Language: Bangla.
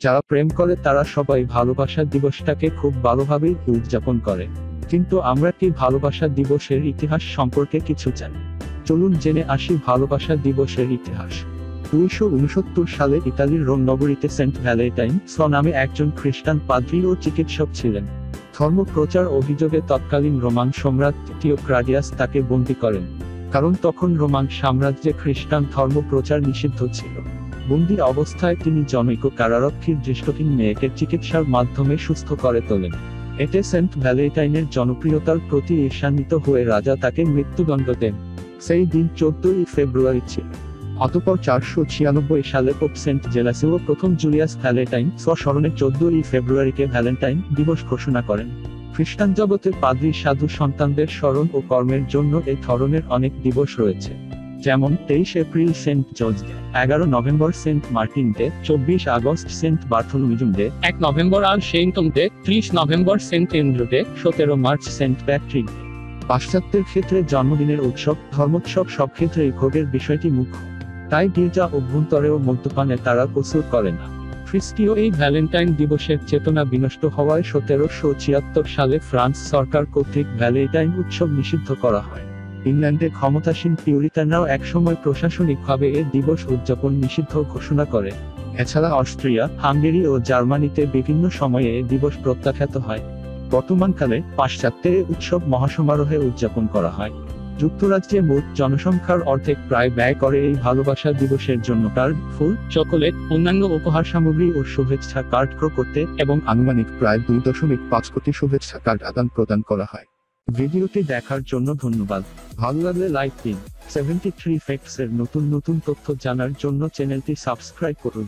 যারা প্রেম করে তারা সবাই ভালোবাসা দিবসটাকে খুব ভালোভাবেই উদযাপন করে। কিন্তু আমরা কি ভালোবাসা দিবসের ইতিহাস সম্পর্কে কিছু জানি? চলুন জেনে আসি ভালোবাসা দিবসের ইতিহাস। 269 সালে ইতালির রোম নগরীতে সেন্ট ভ্যালেন্টাইন নামে একজন খ্রিস্টান পাদ্রী ও চিকিৎসক ছিলেন। ধর্ম প্রচার অভিযোগে তৎকালীন রোমান সম্রাট তৃতীয় ক্লাডিয়াস তাকে বন্দী করেন, কারণ তখন রোমান সাম্রাজ্যে খ্রিস্টান ধর্ম প্রচার নিষিদ্ধ ছিল। বন্দী অবস্থায় তিনি জনৈক কারারক্ষীর দৃষ্টিহীন মেয়েকে চিকিৎসার মাধ্যমে সুস্থ করে তোলেন। এতে সেন্ট ভ্যালেন্টাইনের জনপ্রিয়তার প্রতি ঈর্ষান্বিত হয়ে রাজা তাকে মৃত্যুদণ্ড দেন। সেই দিন 14ই ফেব্রুয়ারি ছিল। অতঃপর 496 সালে পোপ সেন্ট জেলাসিও প্রথম জুলিয়াস ভ্যালেন্টাইন স্মরণে 14ই ফেব্রুয়ারিকে ভ্যালেন্টাইন দিবস ঘোষণা করেন। খ্রিস্টান জগতে পাদ্রী সাধু সন্তানদের স্মরণ ও কর্মের জন্য এই ধরনের অনেক দিবস রয়েছে, যেমন 23 April Saint George Day, 11 November Saint Martin Day, 24 August Saint Bartholomew Day, 1 November All Saints Day, 30 November Saint Andrew Day, 17 March Saint Patrick Day. পাশ্চাত্যের ক্ষেত্রে জন্মদিনের উৎসব, ধর্মোৎসব সব ক্ষেত্রেই ভোগের বিষয়টি মুখ্য, তাই গির্জা অভ্যন্তরে ও মদ্যপানে তারা কসুর করে না। খ্রিস্টীয় এই ভ্যালেন্টাইন দিবসের চেতনা বিনষ্ট হওয়ায় 1776 সালে ফ্রান্স সরকার কর্তৃক ভ্যালেন্টাইন উৎসব নিষিদ্ধ করা হয়। ইংল্যান্ডে ক্ষমতাসীন পিউরিটানরাও একসময় প্রশাসনিকভাবে এ দিবস উদযাপন নিষিদ্ধ ঘোষণা করে। এছাড়া অস্ট্রিয়া, হাঙ্গেরি ও জার্মানিতে বিভিন্ন সময়ে এ দিবস প্রত্যাখ্যাত হয়। বর্তমানকালে পাশ্চাত্যে এ উৎসব মহাসমারোহে উদযাপন করা হয়। যুক্তরাজ্যে মোট জনসংখ্যার অর্ধেক প্রায় ব্যয় করে এই ভালোবাসা দিবসের জন্য কার্ড, ফুল, চকোলেট, অন্যান্য উপহার সামগ্রী ও শুভেচ্ছা কার্ড ক্রয় করতে, এবং আনুমানিক প্রায় 2.5 কোটি শুভেচ্ছা কার্ড আদান প্রদান করা হয়। ভিডিওটি দেখার জন্য ধন্যবাদ। ভালো লাগলে লাইক দিন। 73 ফ্যাক্টস এর নতুন নতুন তথ্য জানার জন্য চ্যানেলটি সাবস্ক্রাইব করুন।